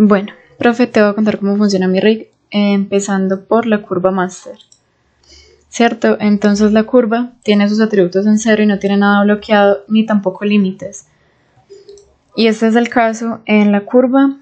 Bueno, profe, te voy a contar cómo funciona mi rig, empezando por la curva master. ¿Cierto? Entonces la curva tiene sus atributos en cero y no tiene nada bloqueado ni tampoco límites. Y este es el caso en la curva,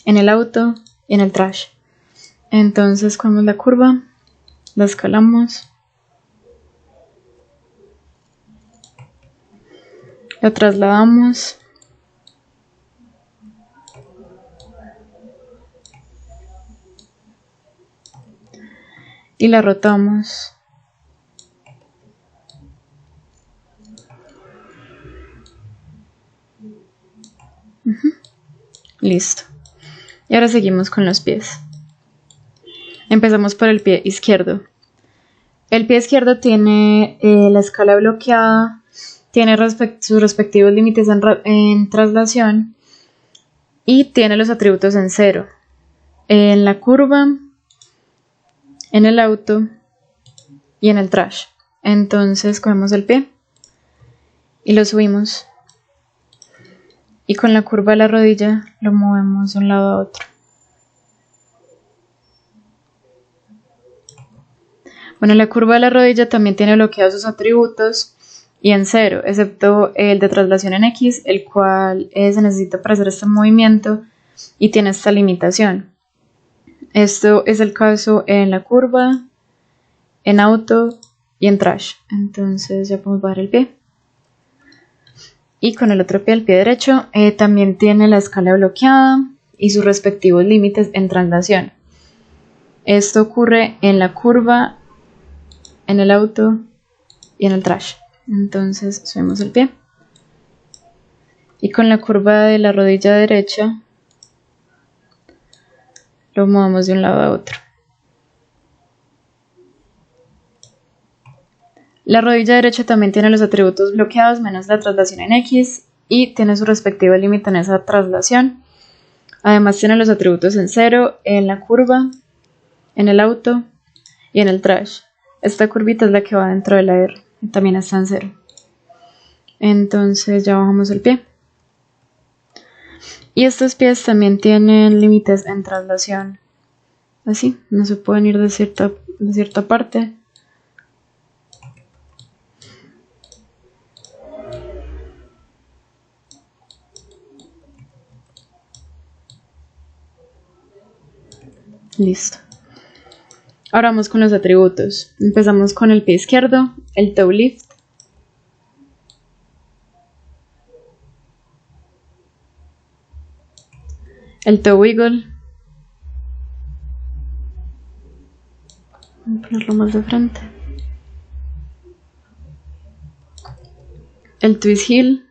en el auto y en el trash. Entonces cogemos la curva, la escalamos, la trasladamos y la rotamos. Listo. Y ahora seguimos con los pies. Empezamos por el pie izquierdo. El pie izquierdo tiene la escala bloqueada, tiene sus respectivos límites en traslación y tiene los atributos en cero. En la curva, en el auto y en el trash. Entonces cogemos el pie y lo subimos. Y con la curva de la rodilla lo movemos de un lado a otro. Bueno, la curva de la rodilla también tiene bloqueados sus atributos y en cero, excepto el de traslación en X, el cual se necesita para hacer este movimiento y tiene esta limitación. Esto es el caso en la curva, en auto y en trash. Entonces ya podemos bajar el pie. Y con el otro pie, el pie derecho, también tiene la escala bloqueada y sus respectivos límites en traslación. Esto ocurre en la curva, en el auto y en el trash. Entonces subimos el pie. Y con la curva de la rodilla derecha lo movemos de un lado a otro. La rodilla derecha también tiene los atributos bloqueados menos la traslación en X y tiene su respectivo límite en esa traslación. Además tiene los atributos en cero en la curva, en el auto y en el trash. Esta curvita es la que va dentro de la R y también está en cero. Entonces ya bajamos el pie. Y estos pies también tienen límites en traslación. Así, no se pueden ir de cierta parte. Listo. Ahora vamos con los atributos. Empezamos con el pie izquierdo, el toe lift. El toe wiggle. Voy a ponerlo más de frente. El twist heel.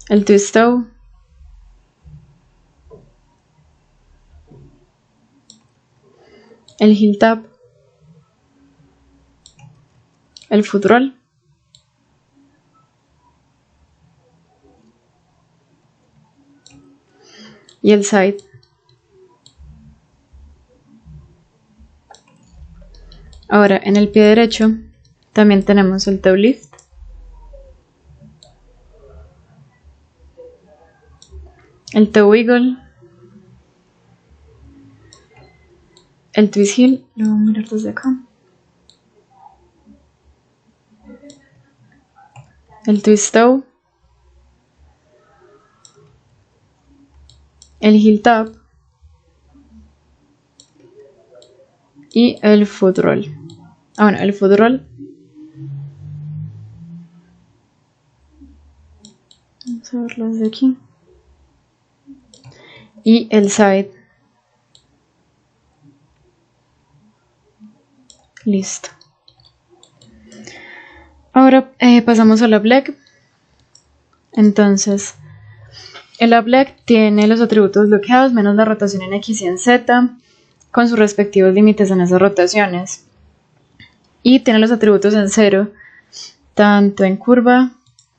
El twist toe. El heel tap. El foot roll. Y el side. Ahora en el pie derecho también tenemos el toe lift, el toe wiggle, el twist heel, lo voy a mirar desde acá, el twist toe, el heel tap y el foot roll. Bueno, el foot roll. Vamos a verlo desde aquí. Y el side. Listo. Ahora pasamos a la leg. Entonces, el up leg tiene los atributos bloqueados menos la rotación en X y en Z, con sus respectivos límites en esas rotaciones. Y tiene los atributos en cero, tanto en curva,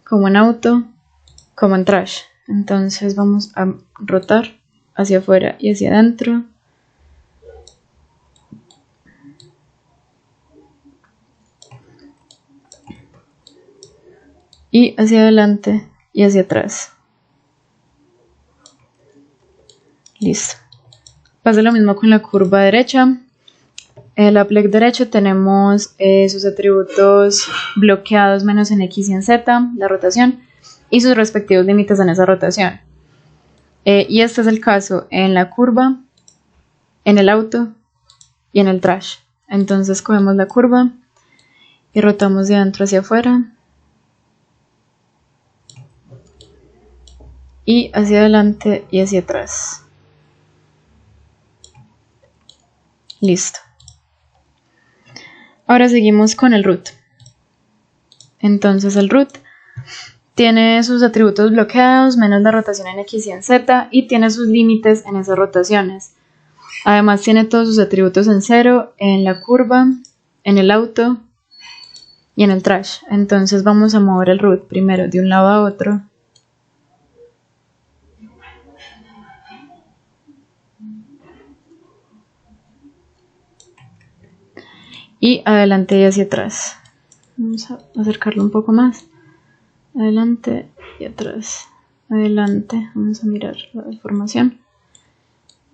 como en auto, como en trash. Entonces vamos a rotar hacia afuera y hacia adentro. y hacia adelante y hacia atrás. Listo. Pasa lo mismo con la curva derecha. En la plec derecha tenemos sus atributos bloqueados menos en X y en Z, la rotación, y sus respectivos límites en esa rotación. Y este es el caso en la curva, en el auto y en el trash. Entonces cogemos la curva y rotamos de adentro hacia afuera y hacia adelante y hacia atrás. Listo. Ahora seguimos con el root. Entonces el root tiene sus atributos bloqueados menos la rotación en X y en Z y tiene sus límites en esas rotaciones. Además tiene todos sus atributos en 0 en la curva, en el auto y en el trash. Entonces vamos a mover el root primero de un lado a otro. Y adelante y hacia atrás. Vamos a acercarlo un poco más. Adelante y atrás. Adelante. Vamos a mirar la deformación.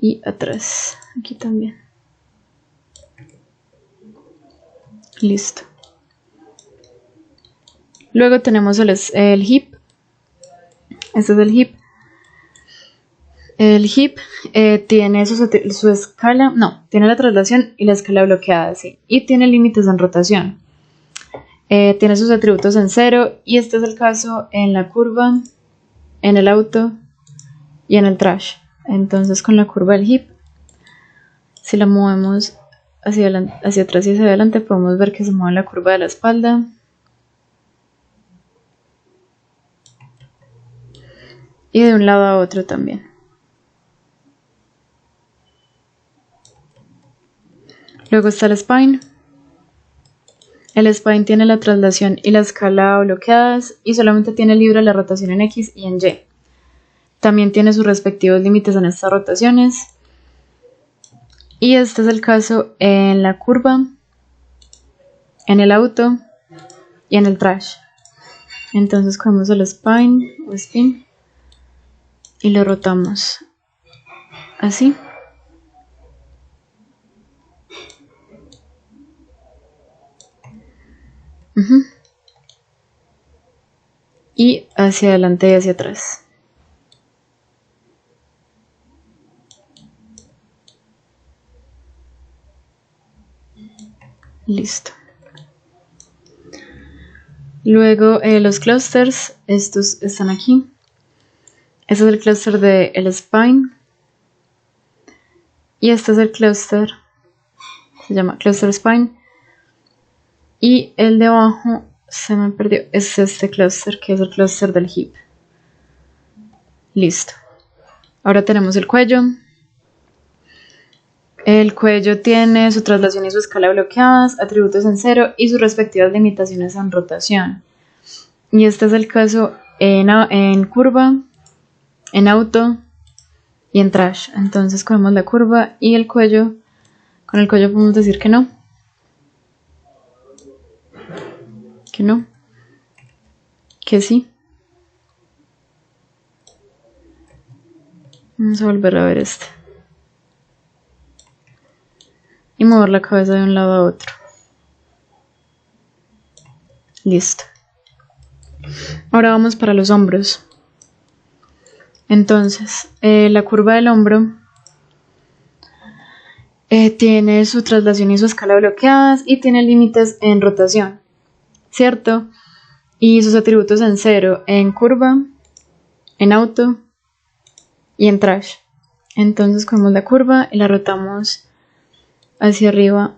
Y atrás. Aquí también. Listo. Luego tenemos el hip. Este es el hip. El hip tiene su escala, no, tiene la traslación y la escala bloqueada, sí, y tiene límites en rotación. Tiene sus atributos en 0 y este es el caso en la curva, en el auto y en el trash. Entonces con la curva del hip, si la movemos hacia atrás y hacia adelante, podemos ver que se mueve la curva de la espalda. Y de un lado a otro también. Luego está el spine. El spine tiene la traslación y la escala bloqueadas y solamente tiene libre la rotación en X y en Y. También tiene sus respectivos límites en estas rotaciones. Y este es el caso en la curva, en el auto y en el trash. Entonces cogemos el spine o spin y lo rotamos así. Y hacia adelante y hacia atrás. Listo. Luego los clusters, estos están aquí. Este es el cluster del spine. Y este es el cluster, se llama cluster spine. Y el de abajo se me perdió, es este cluster que es el cluster del hip. Listo. Ahora tenemos el cuello. El cuello tiene su traslación y su escala bloqueadas, atributos en 0 y sus respectivas limitaciones en rotación. Y este es el caso en curva, en auto y en trash. Entonces cogemos la curva y el cuello. Con el cuello podemos decir que no. Que no. Que sí. Vamos a volver a ver este. Y mover la cabeza de un lado a otro. Listo. Ahora vamos para los hombros. Entonces, la curva del hombro tiene su traslación y su escala bloqueadas y tiene límites en rotación, ¿cierto? Y sus atributos en 0 en curva, en auto y en trash. Entonces cogemos la curva y la rotamos hacia arriba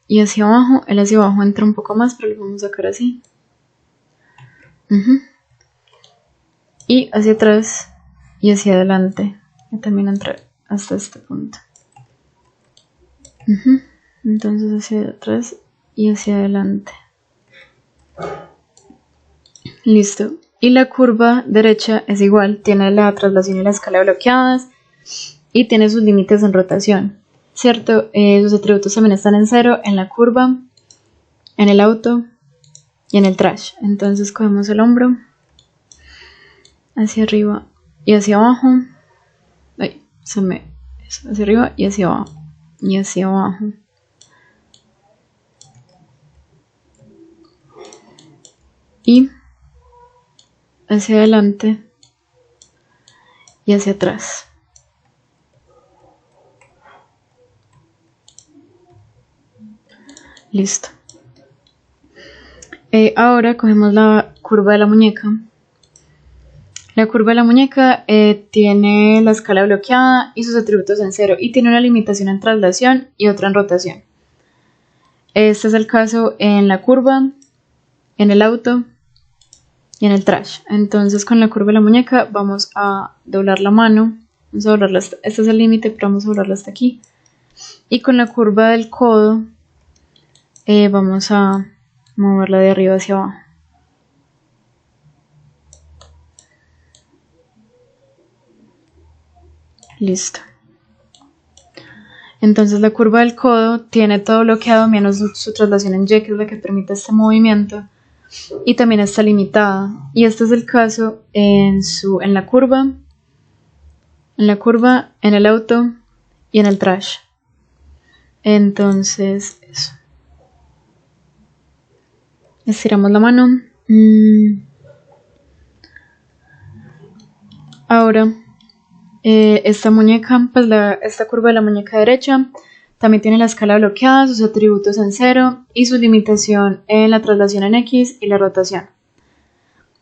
y hacia abajo. El hacia abajo entra un poco más, pero lo vamos a sacar así. Y hacia atrás y hacia adelante. Y también entra hasta este punto. Entonces hacia atrás y hacia adelante. Listo. Y la curva derecha es igual. Tiene la traslación y la escala bloqueadas. Y tiene sus límites en rotación, ¿cierto? Sus atributos también están en 0 en la curva, en el auto y en el trash. Entonces cogemos el hombro hacia arriba y hacia abajo. Ay, hacia arriba y hacia abajo. Y hacia abajo. Y hacia adelante y hacia atrás. Listo. Ahora cogemos la curva de la muñeca. La curva de la muñeca tiene la escala bloqueada y sus atributos en 0 y tiene una limitación en traslación y otra en rotación. Este es el caso en la curva, en el auto y en el trash. Entonces con la curva de la muñeca vamos a doblar la mano, vamos a doblarla este es el límite, pero vamos a doblarla hasta aquí. Y con la curva del codo vamos a moverla de arriba hacia abajo. Listo. Entonces la curva del codo tiene todo bloqueado menos su traslación en Y, que es la que permite este movimiento, y también está limitada. Y este es el caso en la curva, en el auto y en el trash. Entonces eso. Estiramos la mano. Ahora esta muñeca, pues esta curva de la muñeca derecha también tiene la escala bloqueada, sus atributos en 0 y su limitación en la traslación en X y la rotación.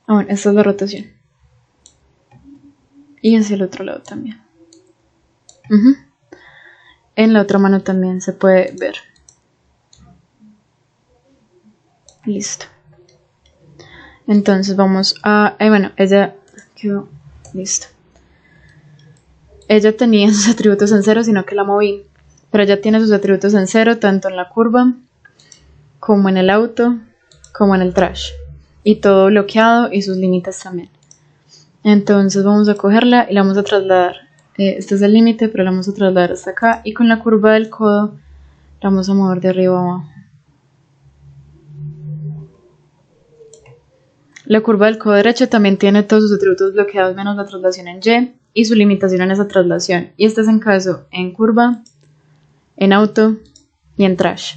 Bueno, esta es la rotación. Y hacia el otro lado también. En la otra mano también se puede ver. Listo. Entonces vamos a... bueno, ella quedó... Listo. Ella tenía sus atributos en 0, sino que la moví. Pero ella tiene sus atributos en 0 tanto en la curva, como en el auto, como en el trash. Y todo bloqueado y sus límites también. Entonces vamos a cogerla y la vamos a trasladar. Este es el límite, pero la vamos a trasladar hasta acá. Y con la curva del codo la vamos a mover de arriba a abajo. La curva del codo derecho también tiene todos sus atributos bloqueados menos la traslación en Y su limitación en esa traslación. Y este es en caso en curva, en auto y en trash.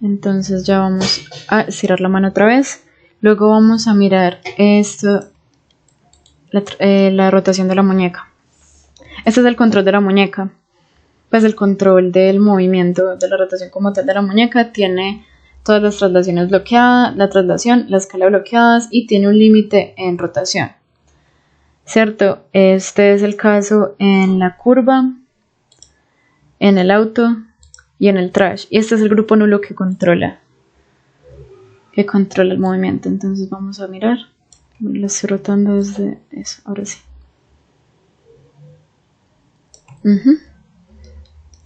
Entonces ya vamos a estirar la mano otra vez. Luego vamos a mirar esto, la rotación de la muñeca. Este es el control de la muñeca. Pues el control del movimiento de la rotación como tal de la muñeca tiene todas las traslaciones bloqueadas, la traslación, la escala bloqueadas y tiene un límite en rotación. ¿Cierto? Este es el caso en la curva, en el auto y en el trash. Y este es el grupo nulo que controla el movimiento. Entonces vamos a mirar. Lo estoy rotando desde eso, ahora sí.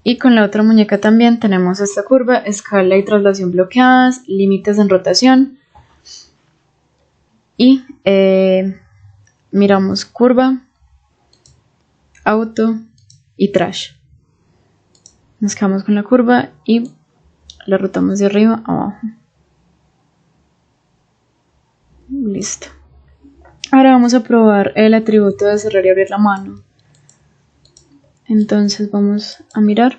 Y con la otra muñeca también tenemos esta curva, escala y traslación bloqueadas, límites en rotación. Y miramos curva, auto y trash. Nos quedamos con la curva y la rotamos de arriba a abajo. Listo. Ahora vamos a probar el atributo de cerrar y abrir la mano. Entonces vamos a mirar.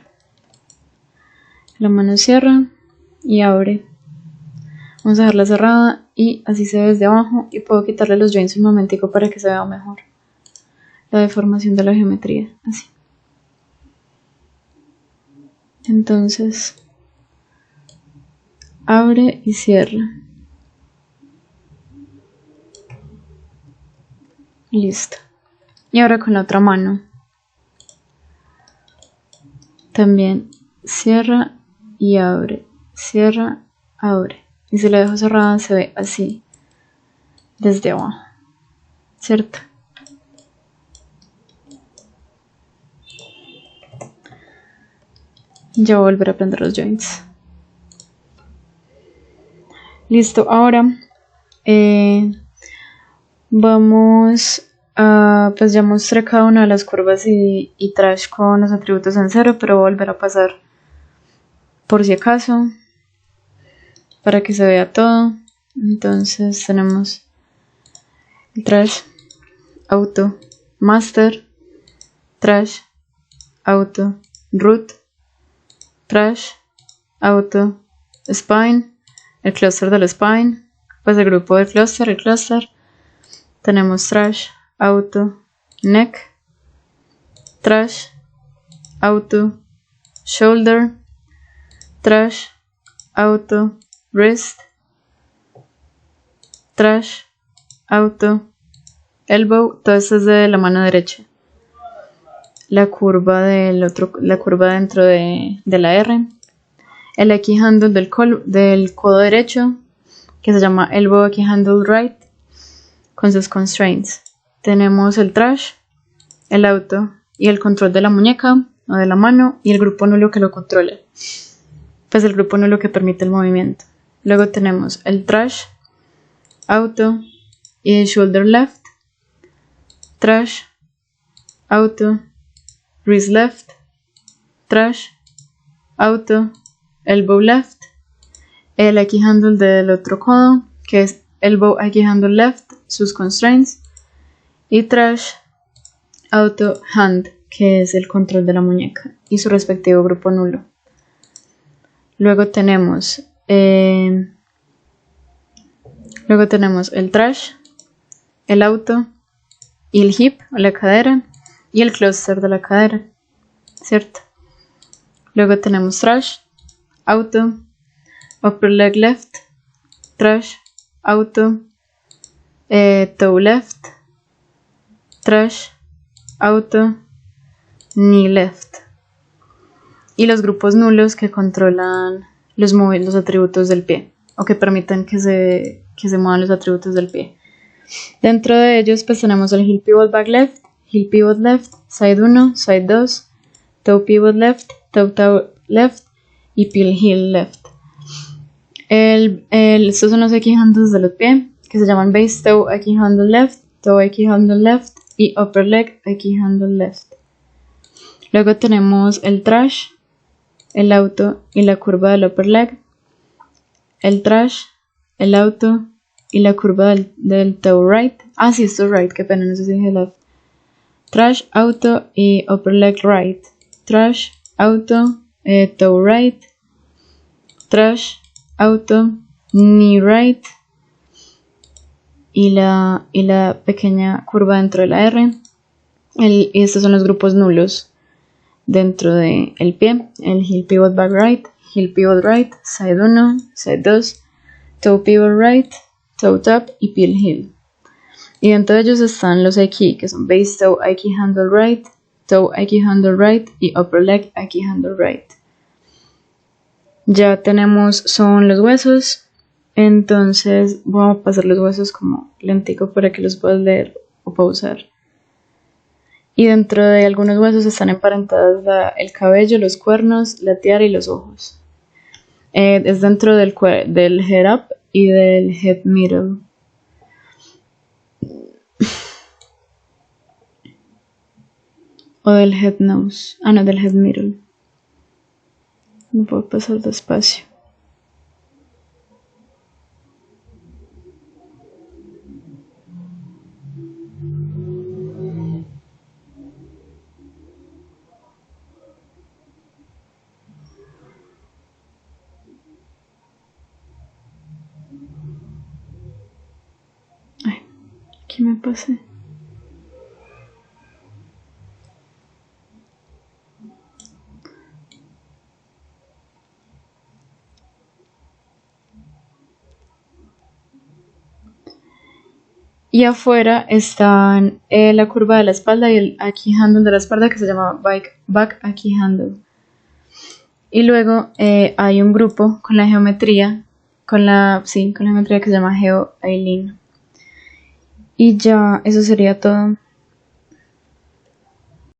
La mano cierra y abre. Vamos a dejarla cerrada y así se ve desde abajo. Y puedo quitarle los joints un momentico para que se vea mejor la deformación de la geometría. Así. Entonces abre y cierra. Listo. Y ahora con la otra mano. También cierra y abre, cierra, abre. Y si la dejo cerrada se ve así, desde abajo, ¿cierto? Ya voy a volver a prender los joints. Listo, ahora vamos a, pues ya mostré cada una de las curvas y trash con los atributos en 0, pero voy a volver a pasar por si acaso, para que se vea todo. Entonces tenemos el trash, auto, master, trash, auto, root, trash, auto, spine, el cluster del spine, pues el grupo del cluster, el cluster. Tenemos trash, auto, neck, trash, auto, shoulder, trash, auto, wrist, trash, auto, elbow. Todo esto es de la mano derecha. La curva dentro de la R. El X handle del codo derecho, que se llama elbow X handle right, con sus constraints. Tenemos el trash, el auto y el control de la muñeca o de la mano, y el grupo nulo que lo controla, pues el grupo nulo que permite el movimiento. Luego tenemos el trash, auto y el shoulder left, trash, auto, wrist left, trash, auto, elbow left, el X handle del otro codo, que es elbow X handle left, sus constraints, y trash, auto, hand, que es el control de la muñeca y su respectivo grupo nulo. Luego tenemos el trash, el auto y el hip o la cadera y el cluster de la cadera, ¿cierto? Luego tenemos trash, auto, upper leg left, trash, auto, toe left, trash, auto, knee left. Y los grupos nulos que controlan los atributos del pie, o que permiten que se muevan los atributos del pie. Dentro de ellos pues tenemos el heel pivot back left, heel pivot left, side 1, side 2, toe pivot left, toe left y peel heel left. Estos son los X handles de los pies, que se llaman base toe X handle left, toe X handle left y upper leg X handle left. Luego tenemos el trash, el auto y la curva del upper leg, el trash, el auto y la curva del toe right. Sí, esto es right, qué pena, no sé si dije left. Trash, auto y upper leg right. Trash, auto, toe right. Trash, auto, knee right. Y la pequeña curva dentro de la R. Y estos son los grupos nulos dentro del pie. El heel pivot back right, heel pivot right, side 1, side 2, toe pivot right, toe tap y peel heel. Y dentro de ellos están los X, que son base toe X handle right, toe X handle right y upper leg X handle right. Ya tenemos, son los huesos. Entonces voy a pasar los huesos como lentico para que los puedas leer o pausar. Y dentro de algunos huesos están emparentados el cabello, los cuernos, la tiara y los ojos. Es dentro del head up y del head middle. O del head nose. No, del head middle. No puedo pasar despacio. Aquí me pasé. Y afuera están la curva de la espalda y el X handle de la espalda, que se llama back X handle. Y luego hay un grupo con la geometría, con la geometría que se llama Geo Aileen. Y ya eso sería todo.